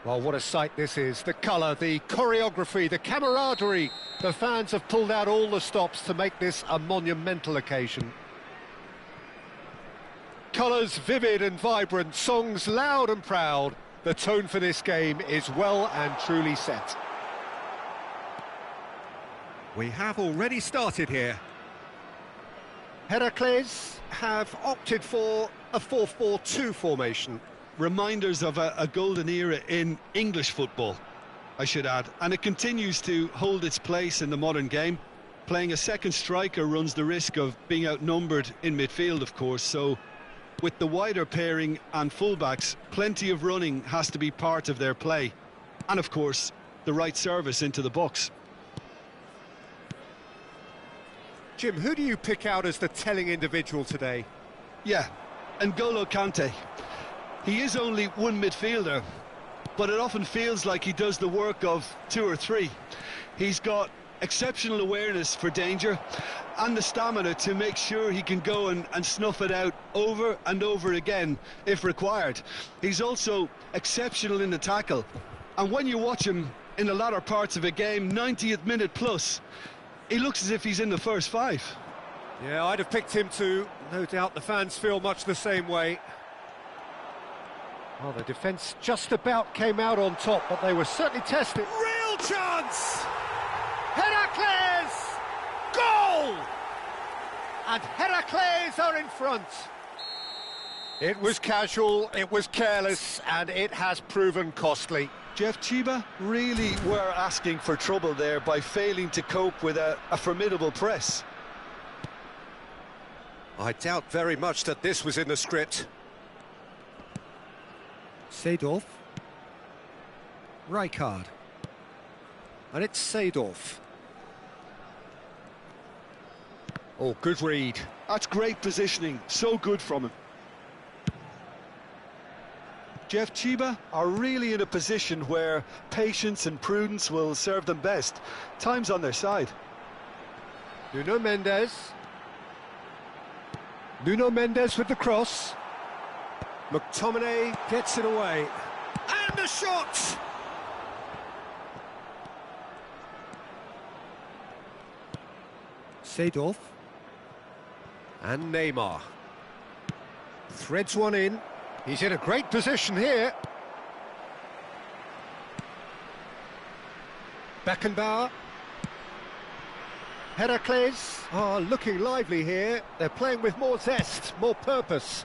Well, what a sight this is. The colour, the choreography, the camaraderie. The fans have pulled out all the stops to make this a monumental occasion. Colours vivid and vibrant, songs loud and proud. The tone for this game is well and truly set. We have already started here. Heracles have opted for a 4-4-2 formation. Reminders of a golden era in English football, I should add. And it continues to hold its place in the modern game. Playing a second striker runs the risk of being outnumbered in midfield, of course, so with the wider pairing and fullbacks, plenty of running has to be part of their play. And of course, the right service into the box. Jim, who do you pick out as the telling individual today? Yeah, N'Golo Kante. He is only one midfielder, but it often feels like he does the work of two or three. He's got exceptional awareness for danger and the stamina to make sure he can go and snuff it out over and over again if required. He's also exceptional in the tackle, and when you watch him in the latter parts of a game, 90th minute plus, he looks as if he's in the first five. Yeah, I'd have picked him too. No doubt the fans feel much the same way. Well, the defence just about came out on top, but they were certainly tested. Real chance! Heracles! Goal! And Heracles are in front. It was casual, it was careless, and it has proven costly. Jeff Chiba really were asking for trouble there by failing to cope with a formidable press. I doubt very much that this was in the script. Seedorf. Rijkaard. And it's Seedorf. Oh, good read. That's great positioning, so good from him. Jeff Chiba are really in a position where patience and prudence will serve them best. Time's on their side. Nuno Mendes. Nuno Mendes with the cross. McTominay gets it away. And the shot! Seedorf. And Neymar. Threads one in. He's in a great position here. Beckenbauer. Heracles are looking lively here. They're playing with more zest, more purpose.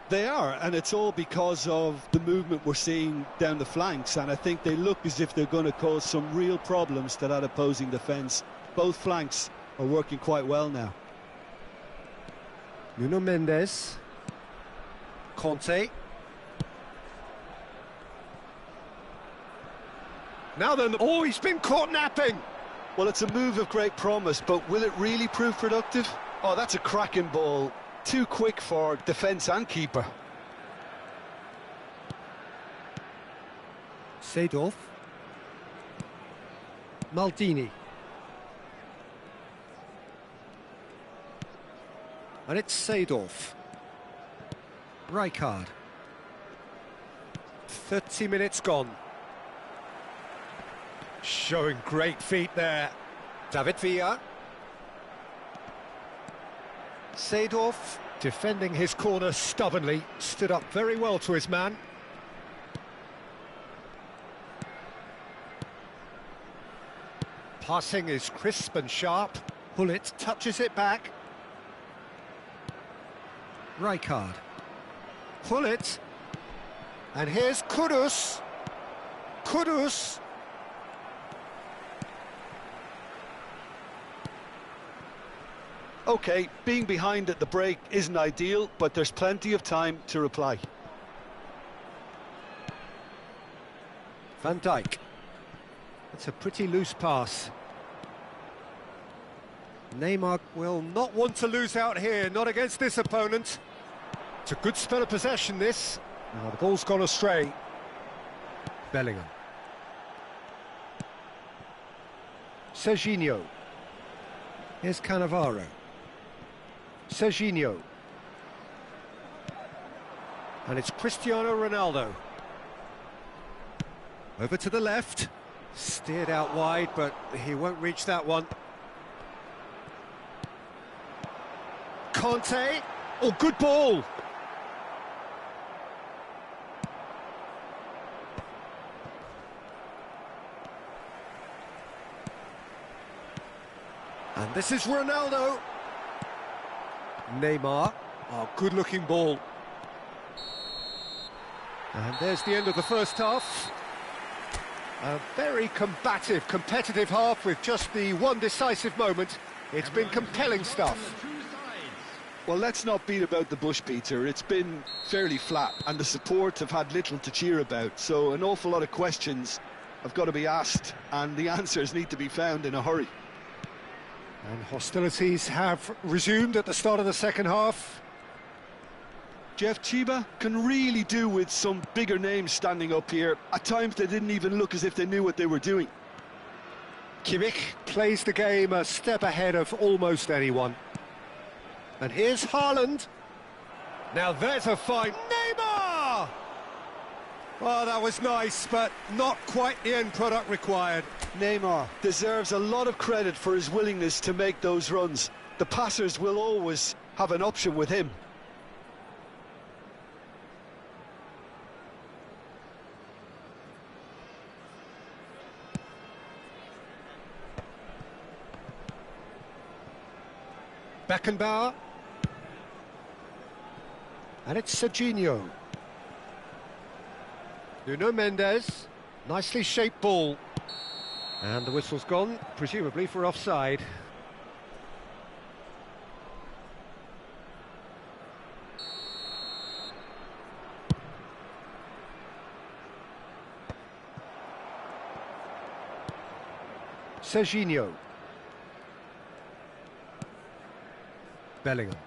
They are, and it's all because of the movement we're seeing down the flanks, and I think they look as if they're going to cause some real problems to that opposing defence. Both flanks are working quite well now. Nuno Mendes. Conte. Now then, oh, he's been caught napping. Well, it's a move of great promise, but will it really prove productive? Oh, that's a cracking ball. Too quick for defence and keeper. Seedorf. Maldini. And it's Seedorf. Rijkaard. 30 minutes gone. Showing great feet there. David Villa. Seedorf, defending his corner stubbornly, stood up very well to his man. Passing is crisp and sharp. Hullet touches it back. Rijkaard. Hullet. And here's Kudus. Kudus. OK, being behind at the break isn't ideal, but there's plenty of time to reply. Van Dijk. That's a pretty loose pass. Neymar will not want to lose out here, not against this opponent. It's a good spell of possession, this. Now the ball's gone astray. Bellingham. Serginho. Here's Cannavaro. Serginho. And it's Cristiano Ronaldo. Over to the left. Steered out wide, but he won't reach that one. Conte. Oh, good ball. And this is Ronaldo. Neymar. Oh, good-looking ball. And there's the end of the first half. A very combative, competitive half with just the one decisive moment. It's been compelling stuff. Well, let's not beat about the bush, Peter. It's been fairly flat, and the support have had little to cheer about. So an awful lot of questions have got to be asked, and the answers need to be found in a hurry. And hostilities have resumed at the start of the second half. Jeff Chiba can really do with some bigger names standing up here. At times they didn't even look as if they knew what they were doing. Kimmich plays the game a step ahead of almost anyone. And here's Haaland. Now there's a fight. Neymar! Oh, that was nice, but not quite the end product required. Neymar deserves a lot of credit for his willingness to make those runs. The passers will always have an option with him. Beckenbauer. And it's Serginho. Nuno Mendes. Nicely shaped ball. And the whistle's gone, presumably for offside. Serginho. Bellingham.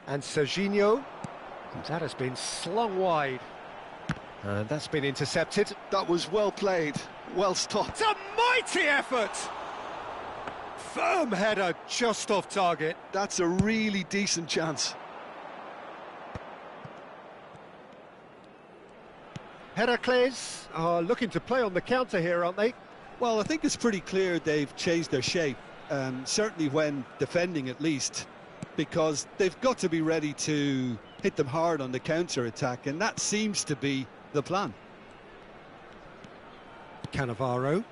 And Serginho. That has been slung wide. And that's been intercepted. That was well played, well stopped. It's a mighty effort! Firm header just off target. That's a really decent chance. Heracles are looking to play on the counter here, aren't they? Well, I think it's pretty clear they've changed their shape, certainly when defending at least, because they've got to be ready to hit them hard on the counter-attack, and that seems to be the plan. Cannavaro.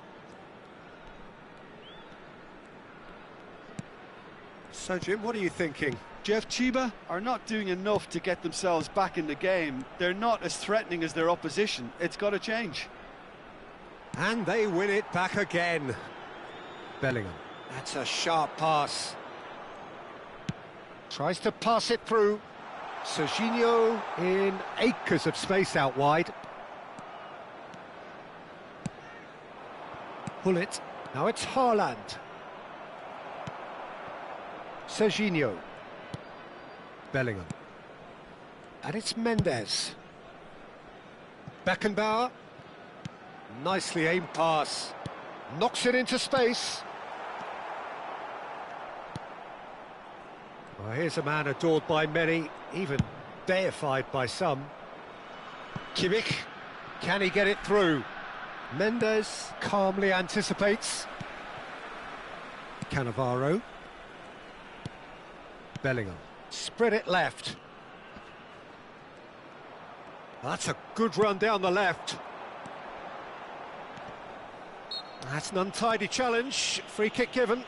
So, Jim, what are you thinking? Jeff Chiba are not doing enough to get themselves back in the game. They're not as threatening as their opposition. It's got to change. And they win it back again. Bellingham. That's a sharp pass. Tries to pass it through. Serginho in acres of space out wide. Pull it. Now it's Haaland. Serginho. Bellingham. And it's Mendes. Beckenbauer. Nicely aimed pass. Knocks it into space. Well, here's a man adored by many, even deified by some. Kimmich. Can he get it through? Mendes calmly anticipates. Cannavaro. Bellingham. Spread it left. That's a good run down the left. That's an untidy challenge. Free kick given.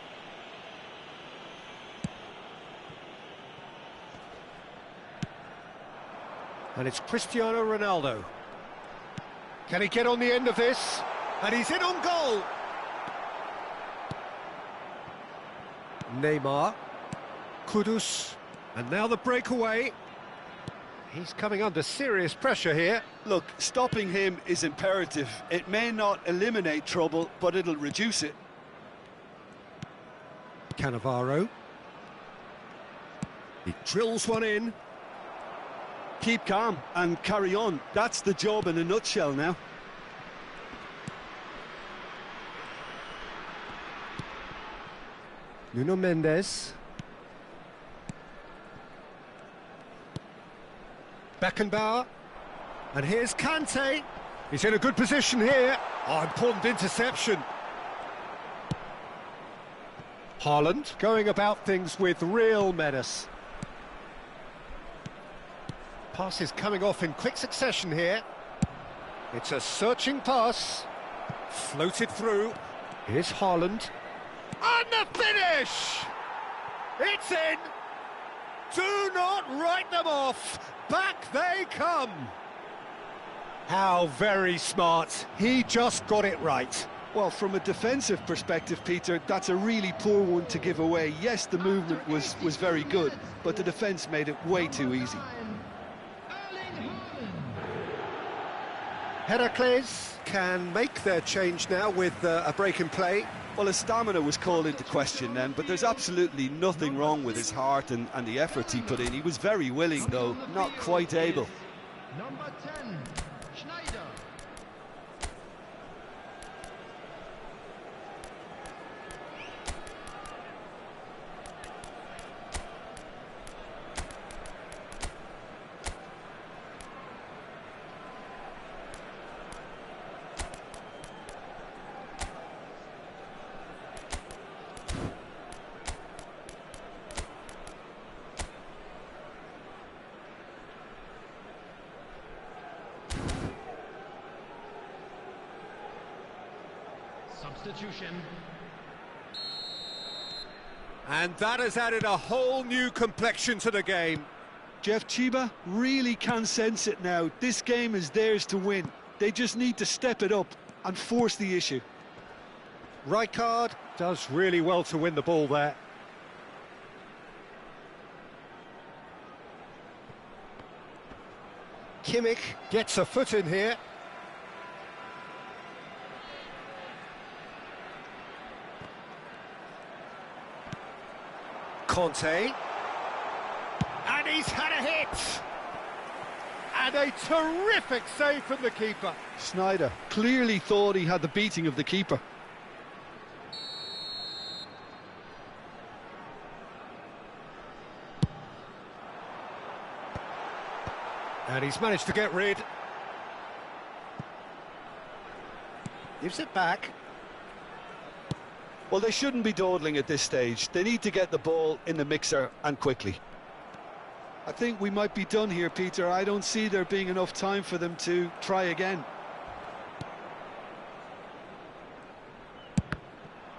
And it's Cristiano Ronaldo. Can he get on the end of this? And he's in on goal. Neymar. Kudus. And now the breakaway. He's coming under serious pressure here. Look, stopping him is imperative. It may not eliminate trouble, but it'll reduce it. Cannavaro. He drills one in. Keep calm and carry on. That's the job in a nutshell now. Nuno Mendes. Beckenbauer. And here's Kante. He's in a good position here. Oh, important interception. Haaland going about things with real menace. Passes coming off in quick succession here. It's a searching pass. Floated through. Here's Haaland. And the finish! It's in! Do not write them off. Back they come. How very smart. He just got it right. Well, from a defensive perspective, Peter, that's a really poor one to give away. Yes, the movement was very good, but the defence made it way too easy. Heracles can make their change now with a break in play. Well, his stamina was called into question then, but there's absolutely nothing wrong with his heart and the efforts he put in. He was very willing, though, not quite able. Number 10, Schneider. Substitution. And that has added a whole new complexion to the game. Jeff, Chiba really can sense it now. This game is theirs to win. They just need to step it up and force the issue. Rijkaard does really well to win the ball there. Kimmich gets a foot in here. Conte, and he's had a hit, and a terrific save from the keeper. Sneijder clearly thought he had the beating of the keeper. And he's managed to get rid. Gives it back. Well, they shouldn't be dawdling at this stage. They need to get the ball in the mixer and quickly. I think we might be done here, Peter. I don't see there being enough time for them to try again.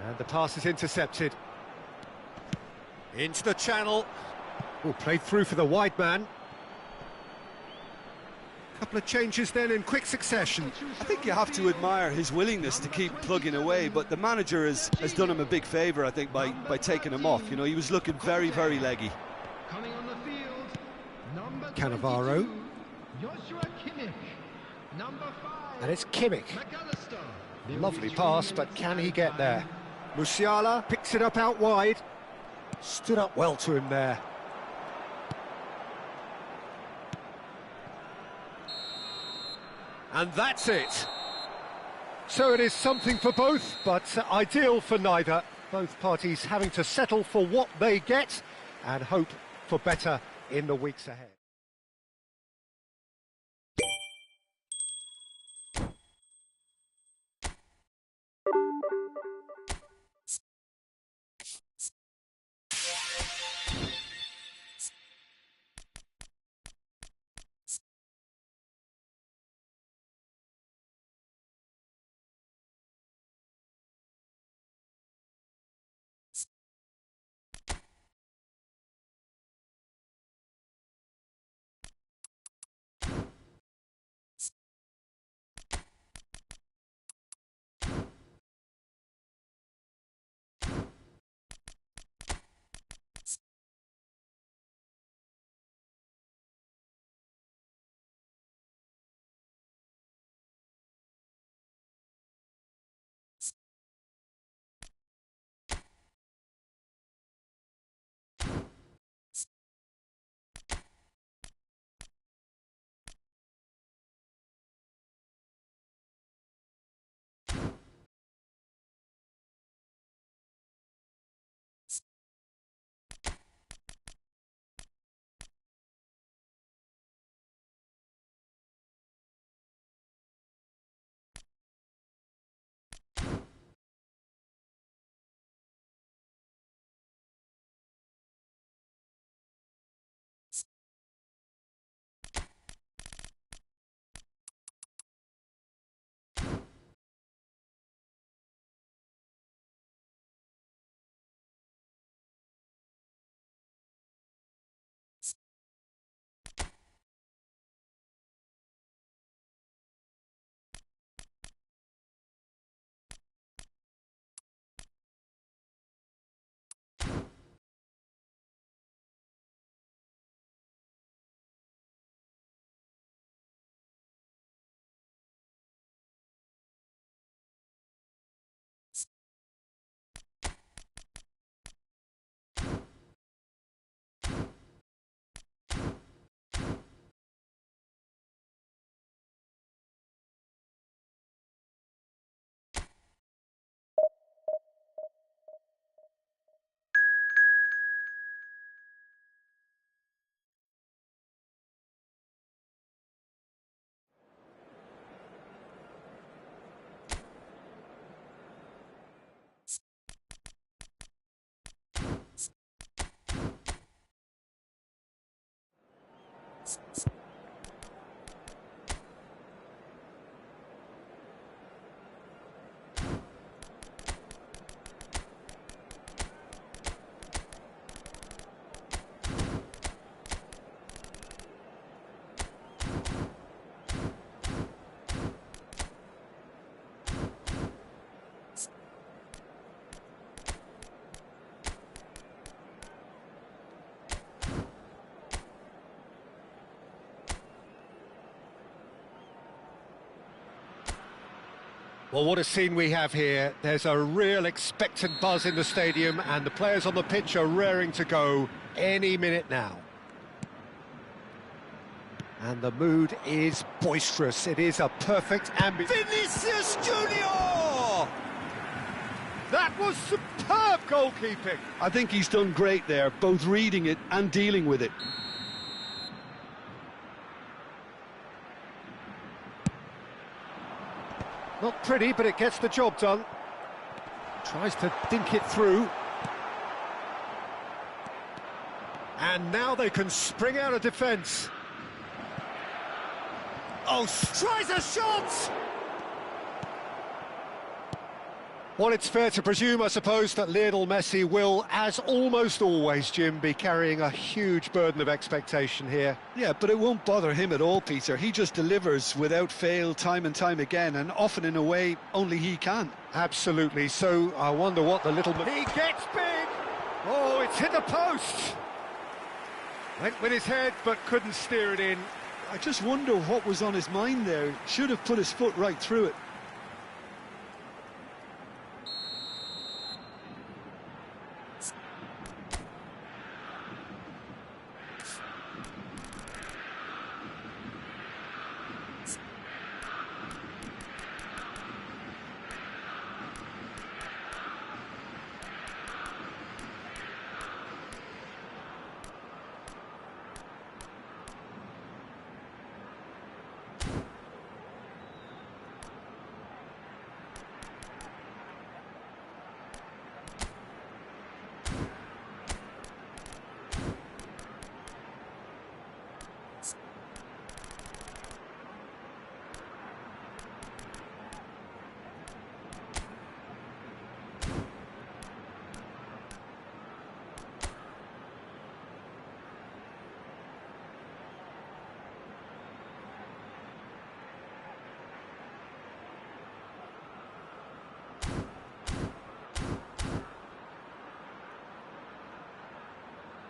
And the pass is intercepted. Into the channel. Oh, played through for the wide man. Couple of changes then in quick succession. I think you have to admire his willingness to keep plugging away, but the manager has done him a big favour, I think, by taking him off. You know, he was looking very, very leggy. Coming on the field, number Cannavaro. 22, Joshua Kimmich. Number 5, And it's Kimmich. McAllister. Lovely pass, but can he get there? Musiala picks it up out wide. Stood up well to him there. And that's it. So it is something for both, but ideal for neither. Both parties having to settle for what they get and hope for better in the weeks ahead. Well, what a scene we have here. There's a real expectant buzz in the stadium, and the players on the pitch are raring to go any minute now. And the mood is boisterous. It is a perfect ambience. Vinicius Junior! That was superb goalkeeping. I think he's done great there, both reading it and dealing with it. Not pretty, but it gets the job done. Tries to dink it through. And now they can spring out of defence. Oh, tries a shot! Well, it's fair to presume, I suppose, that Lionel Messi will, as almost always, Jim, be carrying a huge burden of expectation here. Yeah, but it won't bother him at all, Peter. He just delivers without fail time and time again, and often in a way only he can. Absolutely. So I wonder what the little... He gets big! Oh, it's hit the post! Went with his head, but couldn't steer it in. I just wonder what was on his mind there. Should have put his foot right through it.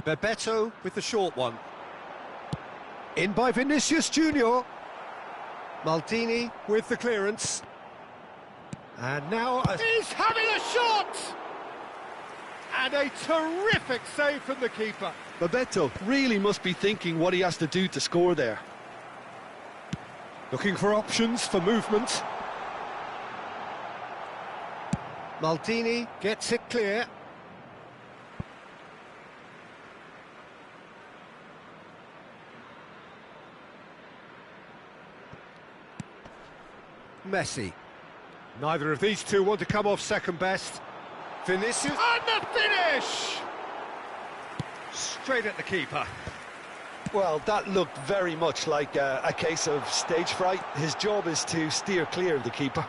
Bebeto with the short one. In by Vinicius Junior. Maldini with the clearance. And now... He's having a shot! And a terrific save from the keeper. Bebeto really must be thinking what he has to do to score there. Looking for options for movement. Maldini gets it clear. Messi. Neither of these two want to come off second best. Vinicius. And the finish! Straight at the keeper. Well, that looked very much like a case of stage fright. His job is to steer clear of the keeper.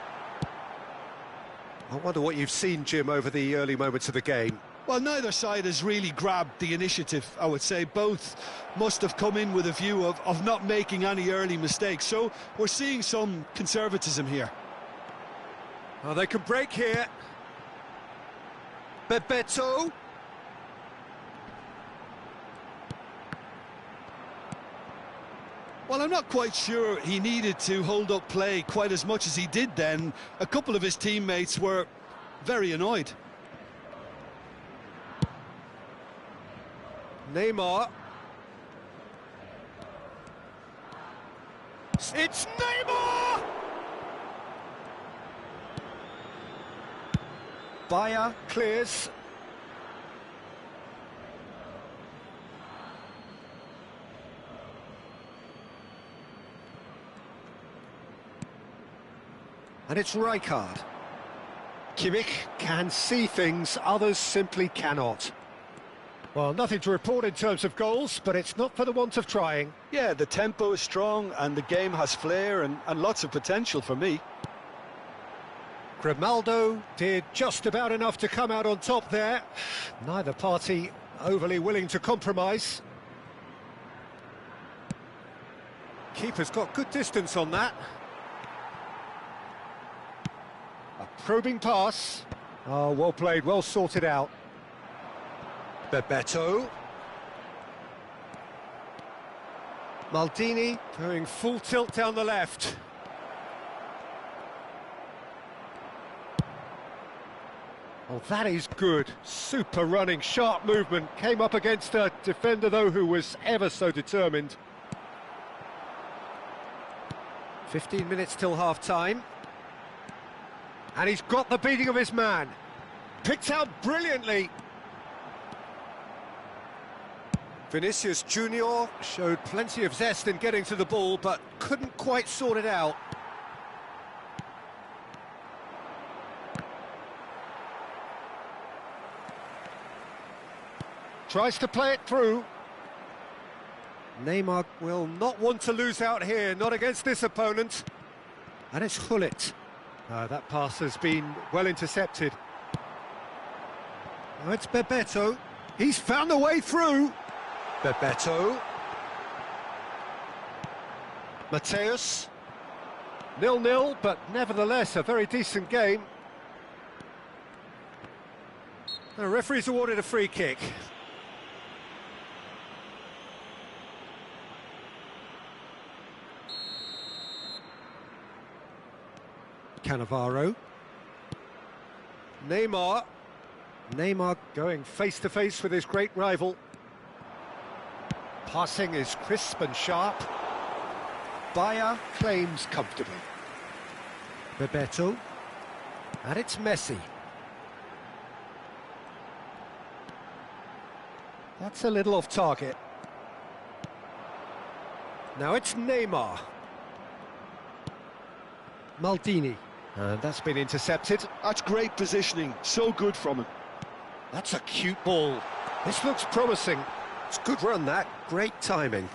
I wonder what you've seen, Jim, over the early moments of the game. Well, neither side has really grabbed the initiative, I would say. Both must have come in with a view of not making any early mistakes. So we're seeing some conservatism here. Oh, they can break here. Bebeto. Well, I'm not quite sure he needed to hold up play quite as much as he did then. A couple of his teammates were very annoyed. Neymar. It's Neymar! Bayer clears. And it's Rijkaard. Kimmich can see things others simply cannot. Well, nothing to report in terms of goals, but it's not for the want of trying. Yeah, the tempo is strong and the game has flair and lots of potential for me. Grimaldo did just about enough to come out on top there. Neither party overly willing to compromise. Keeper's got good distance on that. A probing pass. Oh, well played, well sorted out. Bebeto. Maldini going full tilt down the left. Oh, that is good. Super running, sharp movement. Came up against a defender, though, who was ever so determined. 15 minutes till half-time. And he's got the beating of his man. Picked out brilliantly. Vinicius Junior showed plenty of zest in getting to the ball, but couldn't quite sort it out. Tries to play it through. Neymar will not want to lose out here, not against this opponent. And it's Hullet. That pass has been well intercepted. Now it's Bebeto. He's found a way through. Bebeto. Mateus. 0-0, but nevertheless a very decent game. The referee's awarded a free kick. Cannavaro. Neymar. Neymar going face-to-face with his great rival. Passing is crisp and sharp. Bayer claims comfortably. Bebeto. And it's Messi. That's a little off target. Now it's Neymar. Maldini. And that's been intercepted. That's great positioning, so good from him. That's a cute ball. This looks promising. It's a good run, that. Great timing.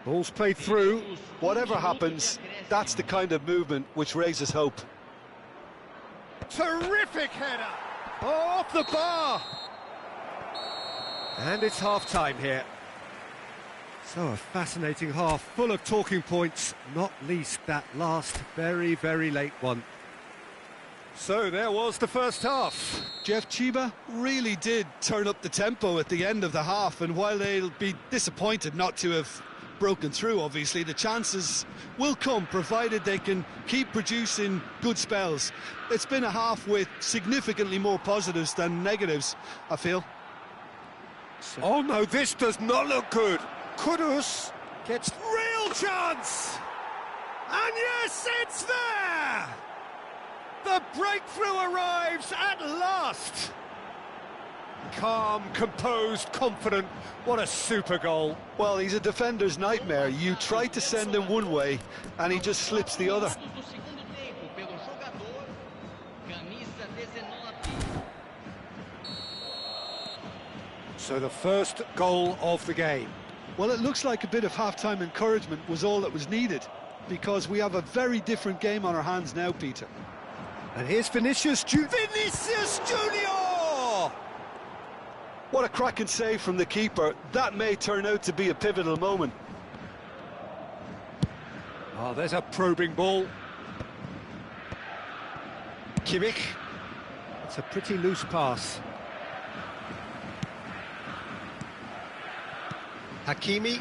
Ball's played through. Whatever happens, that's the kind of movement which raises hope. Terrific header! Oh, off the bar! And it's half-time here. So a fascinating half, full of talking points, not least that last very, very late one. So there was the first half. Jeff, Chiba really did turn up the tempo at the end of the half, and while they'll be disappointed not to have broken through, obviously, the chances will come, provided they can keep producing good spells. It's been a half with significantly more positives than negatives, I feel. Oh no, this does not look good. Kudus gets real chance! And yes, it's there! The breakthrough arrives at last! Calm, composed, confident. What a super goal. Well, he's a defender's nightmare. You try to send him one way, and he just slips the other. So the first goal of the game. Well, it looks like a bit of half-time encouragement was all that was needed, because we have a very different game on our hands now, Peter. And here's Vinicius Junior! What a cracking save from the keeper. That may turn out to be a pivotal moment. Oh, there's a probing ball. Kimmich. It's a pretty loose pass. Hakimi.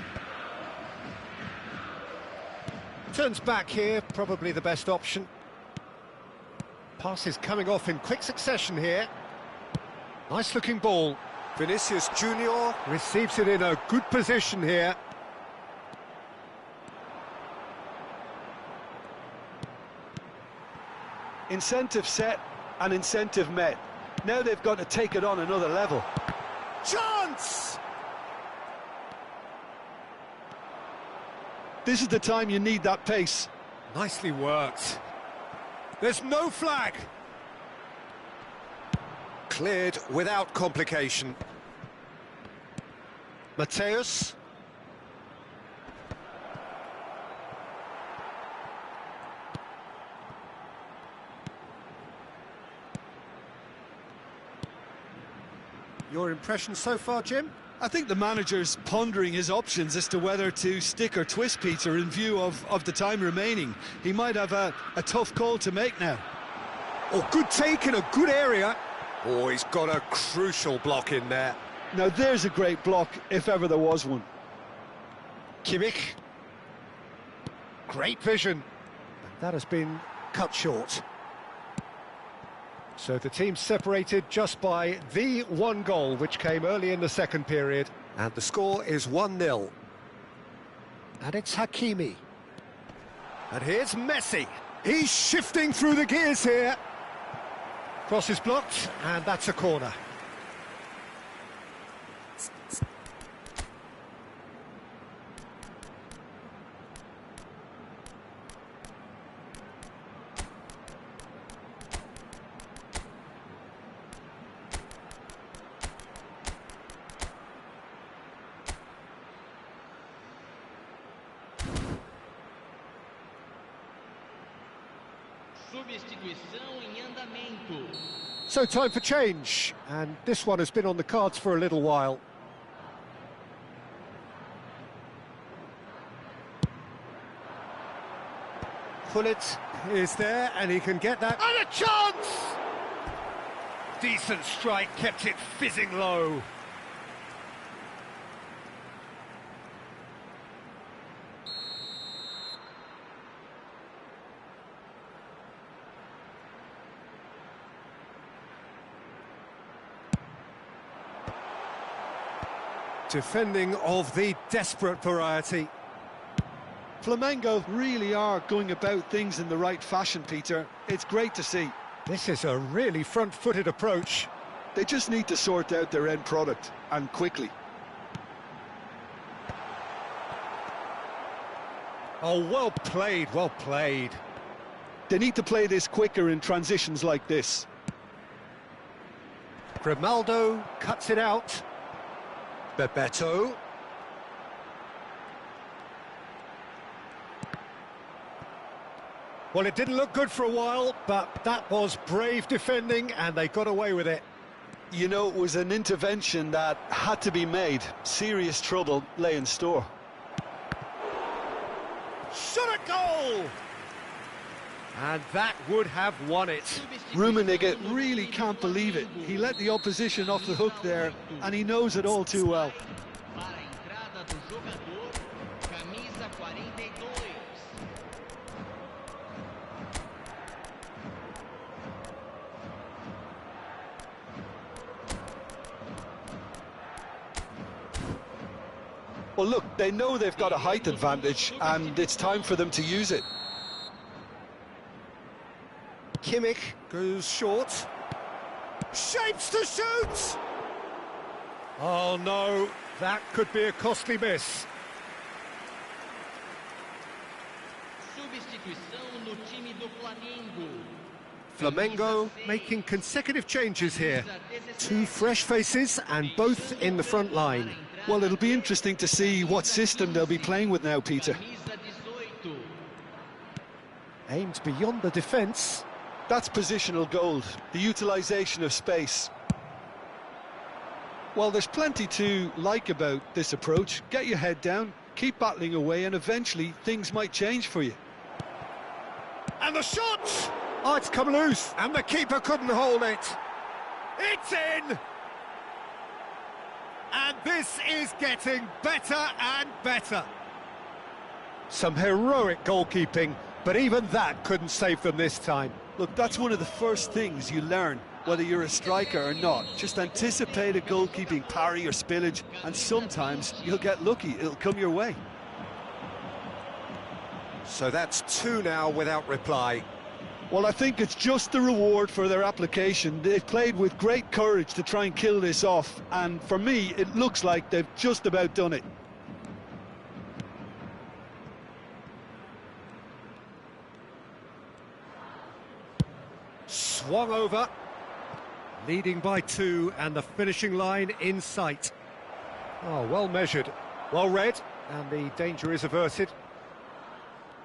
Turns back here, probably the best option. Pass is coming off in quick succession here. Nice looking ball. Vinicius Junior receives it in a good position here. Incentive set and incentive met. Now they've got to take it on another level. Chance! This is the time you need that pace. Nicely worked. There's no flag. Cleared without complication. Mateus. Your impression so far, Jim? I think the manager's pondering his options as to whether to stick or twist Peter in view of the time remaining. He might have a tough call to make now. Oh, good take in a good area. Oh, he's got a crucial block in there. Now there's a great block, if ever there was one. Kimmich. Great vision. That has been cut short. So the team's separated just by the one goal, which came early in the second period. And the score is 1-0. And it's Hakimi. And here's Messi. He's shifting through the gears here. Cross is blocked, and that's a corner. Substituição em andamento. So time for change, and this one has been on the cards for a little while. Pullet is there, and he can get that. And a chance! Decent strike, kept it fizzing low. Defending of the desperate variety. Flamengo really are going about things in the right fashion, Peter. It's great to see. This is a really front-footed approach. They just need to sort out their end product, and quickly. Oh, well played, well played. They need to play this quicker in transitions like this. Grimaldo cuts it out. Bebeto. Well, it didn't look good for a while, but that was brave defending, and they got away with it. You know, it was an intervention that had to be made. Serious trouble lay in store. Shot a goal! And that would have won it. Rummenigge really can't believe it. He let the opposition off the hook there, and he knows it all too well. Para a entrada do jogador, camisa 42. Well, look, they know they've got a height advantage, and it's time for them to use it. Kimmich goes short. Shapes to shoot! Oh no, that could be a costly miss. Substituição no time do Flamengo. Flamengo making consecutive changes here. Two fresh faces and both in the front line. Well, it'll be interesting to see what system they'll be playing with now, Peter. Camisa 18. Aimed beyond the defence. That's positional gold, the utilisation of space. Well, there's plenty to like about this approach. Get your head down, keep battling away, and eventually things might change for you. And the shot! Oh, it's come loose, and the keeper couldn't hold it. It's in! And this is getting better and better. Some heroic goalkeeping, but even that couldn't save them this time. Look, that's one of the first things you learn, whether you're a striker or not. Just anticipate a goalkeeping parry or spillage, and sometimes you'll get lucky, it'll come your way. So that's two now without reply. Well, I think it's just the reward for their application. They've played with great courage to try and kill this off, and for me, it looks like they've just about done it. Swung over. Leading by 2 and the finishing line in sight. Oh, well measured, well read, and the danger is averted.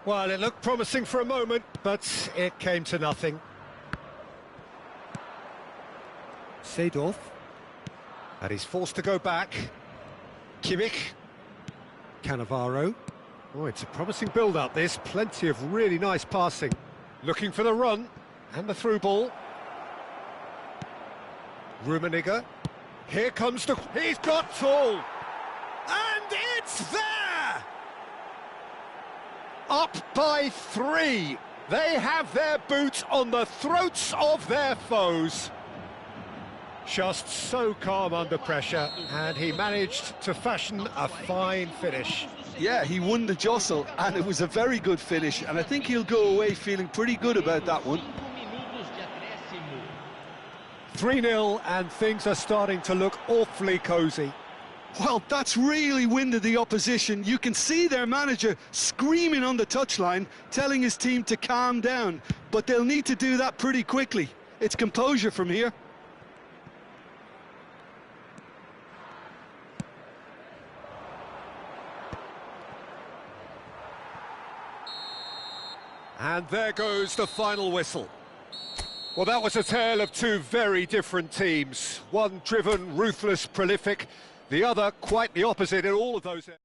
Well, it looked promising for a moment, but it came to nothing. Seedorf. And he's forced to go back. Kimmich. Cannavaro. Oh, it's a promising build-up, this. Plenty of really nice passing. Looking for the run, and the through ball. Rummenigge. Here comes the... He's got Tool! And it's there! Up by 3. They have their boot on the throats of their foes. Just so calm under pressure, and he managed to fashion a fine finish. Yeah, he won the jostle, and it was a very good finish, and I think he'll go away feeling pretty good about that one. 3-0, and things are starting to look awfully cosy. Well, that's really winded the opposition. You can see their manager screaming on the touchline, telling his team to calm down, but they'll need to do that pretty quickly. It's composure from here. And there goes the final whistle. Well, that was a tale of two very different teams. One driven, ruthless, prolific. The other quite the opposite in all of those areas.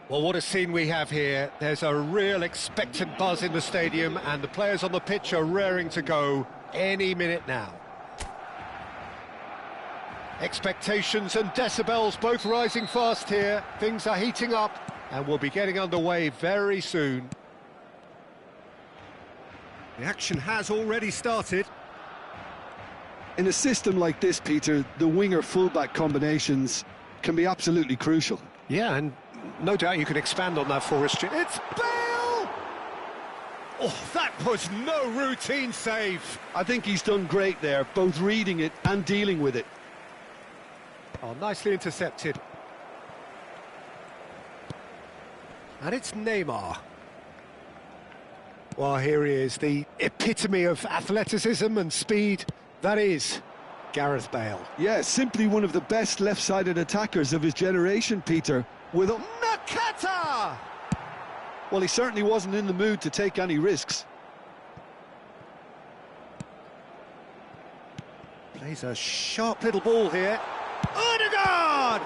Well, what a scene we have here. There's a real expectant buzz in the stadium, and the players on the pitch are raring to go any minute now. Expectations and decibels both rising fast here. Things are heating up, and we'll be getting underway very soon. The action has already started. In a system like this, Peter, the winger-fullback combinations can be absolutely crucial. Yeah, and no doubt you can expand on that, Forrest. It's Bale! Oh, that was no routine save. I think he's done great there, both reading it and dealing with it. Oh, nicely intercepted. And it's Neymar. Well, here he is, the epitome of athleticism and speed. That is Gareth Bale. Yeah, simply one of the best left-sided attackers of his generation, Peter. With Nakata! Well, he certainly wasn't in the mood to take any risks. Plays a sharp little ball here. Odegaard!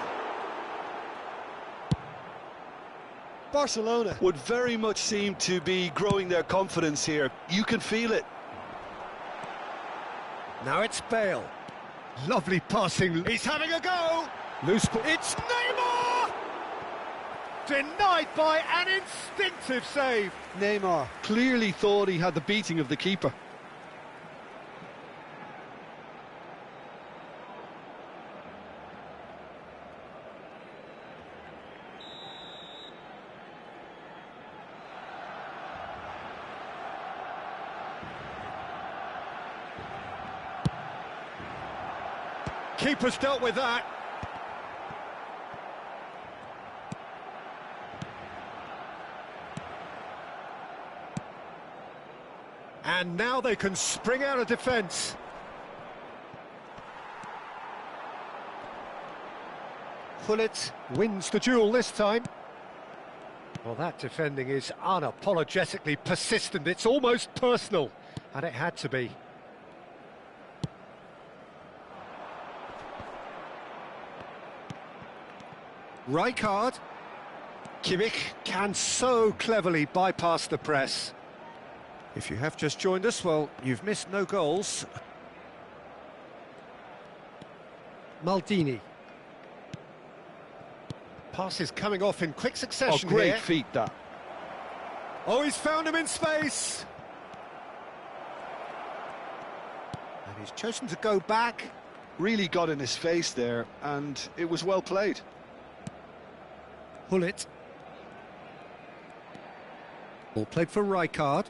Barcelona would very much seem to be growing their confidence here. You can feel it. Now it's Bale. Lovely passing. He's having a go. Loose ball. It's Neymar! Denied by an instinctive save. Neymar clearly thought he had the beating of the keeper. Keeper's dealt with that. And now they can spring out of defence. Gullit wins the duel this time. Well, that defending is unapologetically persistent. It's almost personal, and it had to be. Rijkaard. Kimmich can so cleverly bypass the press. If you have just joined us, well, you've missed no goals. Maldini. Passes coming off in quick succession. Oh, great here. feat, that. Oh, he's found him in space. And he's chosen to go back. Really got in his face there, and it was well played. Gullit. Ball played for Rijkaard.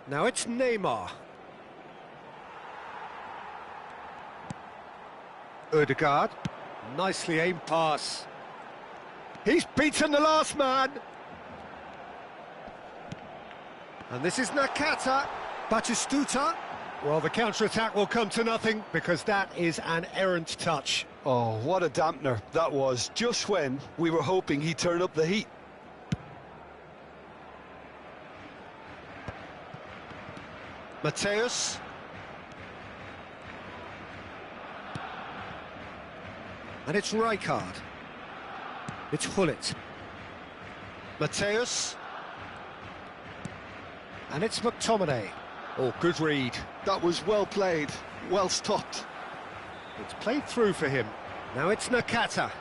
Now it's Neymar. Ødegaard. Nicely aimed pass. He's beaten the last man. And this is Nakata. Batistuta. Well, the counter-attack will come to nothing because that is an errant touch. Oh, what a dampener that was, just when we were hoping he'd turn up the heat. Mateus. And it's Rijkaard. It's Gullit. Mateus. And it's McTominay. Oh, good read. That was well played, well stopped. It's played through for him. Now it's Nakata.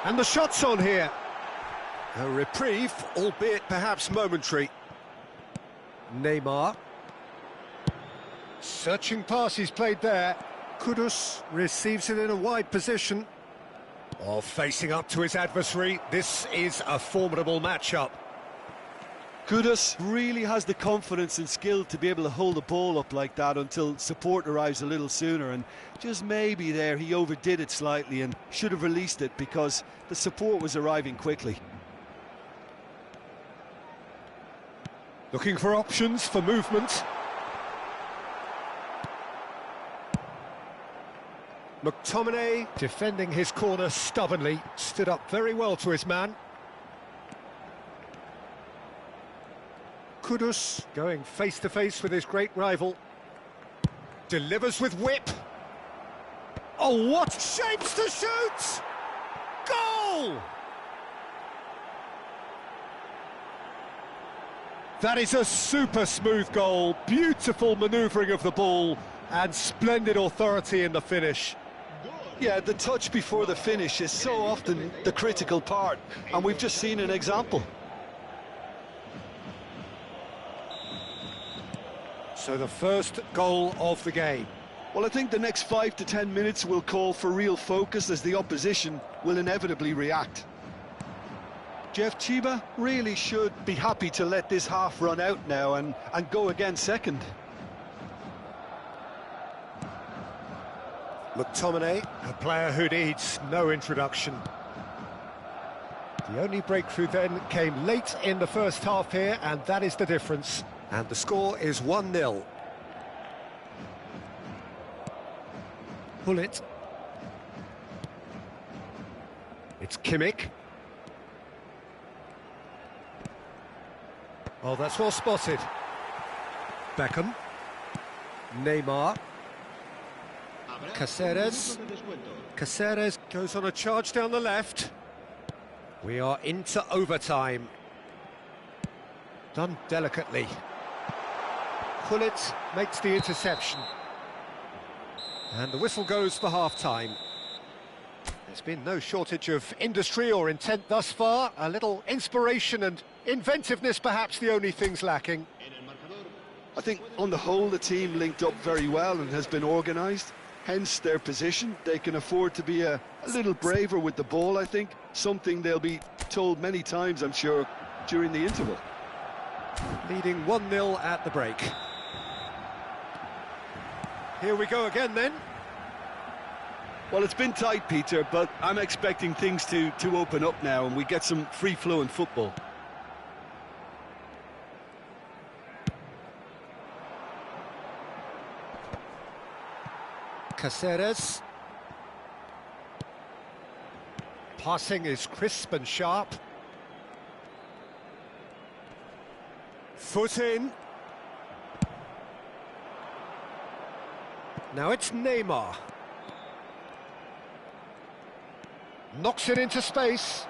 And the shot's on here. A reprieve, albeit perhaps momentary. Neymar. Searching pass he's played there. Kudus receives it in a wide position. Oh, facing up to his adversary. This is a formidable matchup. Kudus really has the confidence and skill to be able to hold the ball up like that until support arrives a little sooner, and just maybe there he overdid it slightly and should have released it because the support was arriving quickly. Looking for options for movement. McTominay defending his corner stubbornly, stood up very well to his man. Kudus going face-to-face with his great rival. Delivers with whip. Oh, what shapes to shoot! Goal! That is a super smooth goal. Beautiful manoeuvring of the ball and splendid authority in the finish. Yeah, the touch before the finish is so often the critical part, and we've just seen an example. So the first goal of the game. Well, I think the next 5 to 10 minutes will call for real focus as the opposition will inevitably react. Jeff Chiba really should be happy to let this half run out now and go again second. McTominay, a player who needs no introduction. The only breakthrough then came late in the first half here, and that is the difference. And the score is 1-0. Gullit. It's Kimmich. Oh, that's well spotted. Beckham. Neymar. Caceres. Caceres goes on a charge down the left. We are into overtime. Done delicately. Gullit makes the interception. And the whistle goes for half-time. There's been no shortage of industry or intent thus far. A little inspiration and inventiveness, perhaps the only things lacking. I think on the whole the team linked up very well and has been organised. Hence their position. They can afford to be a little braver with the ball, I think. Something they'll be told many times, I'm sure, during the interval. Leading 1-0 at the break. Here we go again then. Well, it's been tight, Peter, but I'm expecting things to open up now and we get some free-flowing football. Caceres. Passing is crisp and sharp. Foot in. Now it's Neymar. Knocks it into space.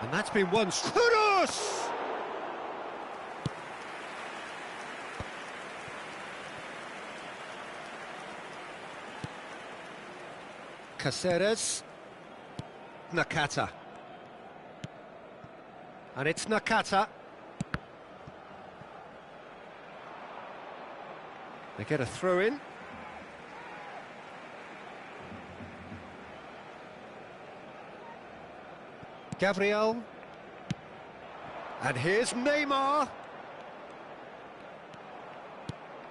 And that's been one. Kudos! Caceres. Nakata. And it's Nakata. They get a throw in. Gabriel. And here's Neymar.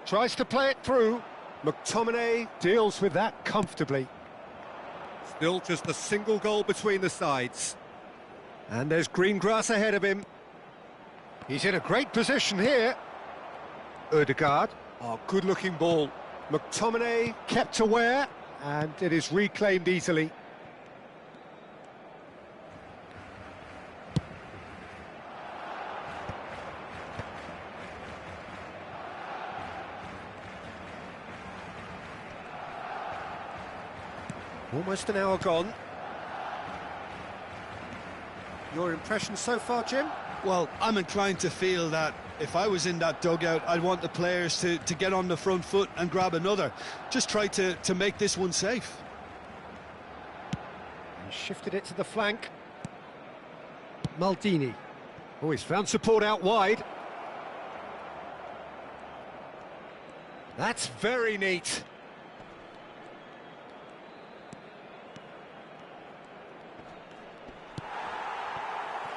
Tries to play it through. McTominay deals with that comfortably. Still just a single goal between the sides. And there's green grass ahead of him. He's in a great position here. Ødegaard. Oh, good-looking ball. McTominay kept aware, and it is reclaimed easily. Almost an hour gone. Your impression so far, Jim? Well, I'm inclined to feel that if I was in that dugout, I'd want the players to get on the front foot and grab another. Just try to make this one safe. He shifted it to the flank. Maldini. Oh, he's found support out wide. That's very neat.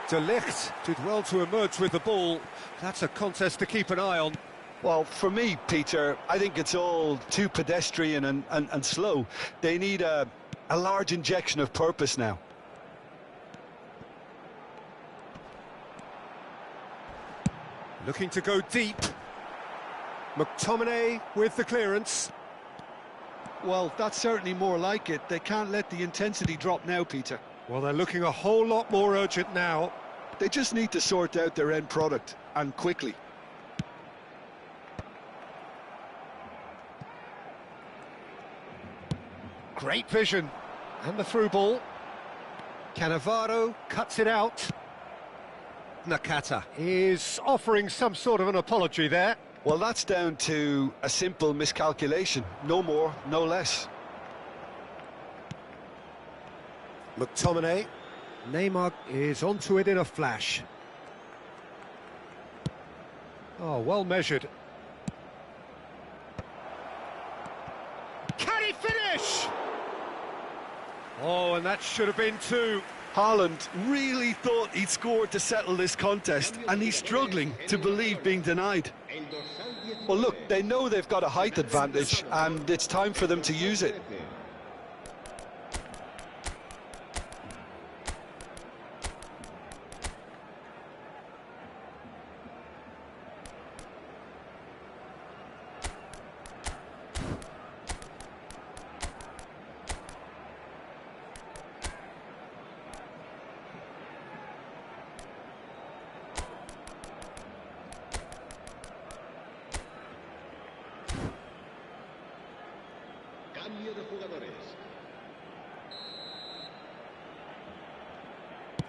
De Ligt did well to emerge with the ball. That's a contest to keep an eye on. Well, for me, Peter, I think it's all too pedestrian and slow. They need a large injection of purpose now. Looking to go deep. McTominay with the clearance. Well, that's certainly more like it. They can't let the intensity drop now, Peter. Well, they're looking a whole lot more urgent now. They just need to sort out their end product, and quickly. Great vision. And the through ball. Cannavaro cuts it out. Nakata is offering some sort of an apology there. Well, that's down to a simple miscalculation. No more, no less. McTominay. Neymar is onto it in a flash. Oh, well measured. Can he finish? Oh, and that should have been two. Haaland really thought he'd scored to settle this contest, and he's struggling to believe being denied. Well, look, they know they've got a height advantage, and it's time for them to use it.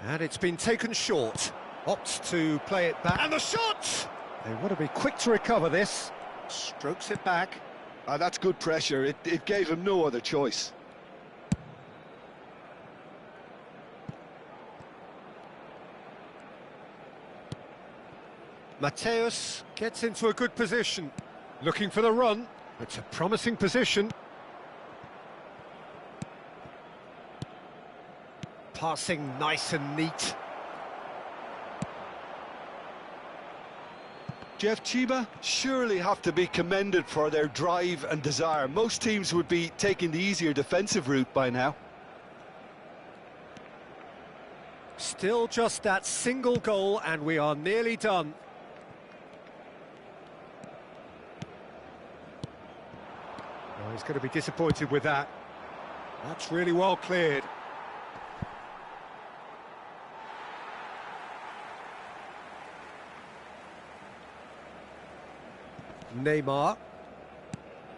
And it's been taken short. Opts to play it back. And the shot! They want to be quick to recover this. Strokes it back. That's good pressure. It gave him no other choice. Mateus gets into a good position. Looking for the run. It's a promising position. Passing nice and neat. Jeff, Chiba surely have to be commended for their drive and desire. Most teams would be taking the easier defensive route by now. Still just that single goal and we are nearly done. he's going to be disappointed with that. That's really well cleared. Neymar.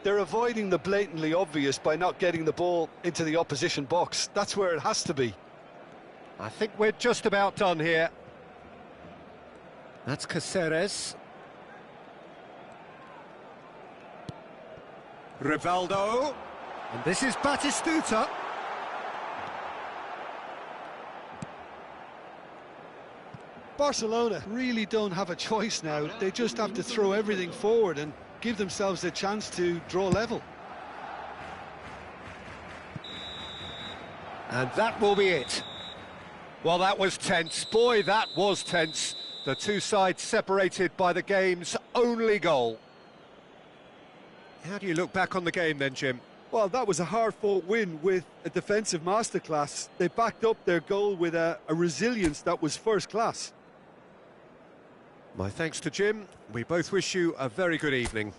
They're avoiding the blatantly obvious by not getting the ball into the opposition box. That's where it has to be. I think we're just about done here. That's Caceres. Rivaldo. And this is Batistuta. Barcelona really don't have a choice now. They just have to throw everything forward and give themselves a chance to draw level. And that will be it. Well, that was tense. Boy, that was tense. The two sides separated by the game's only goal. How do you look back on the game then, Jim? Well, that was a hard-fought win with a defensive masterclass. They backed up their goal with a resilience that was first class. My thanks to Jim. We both wish you a very good evening.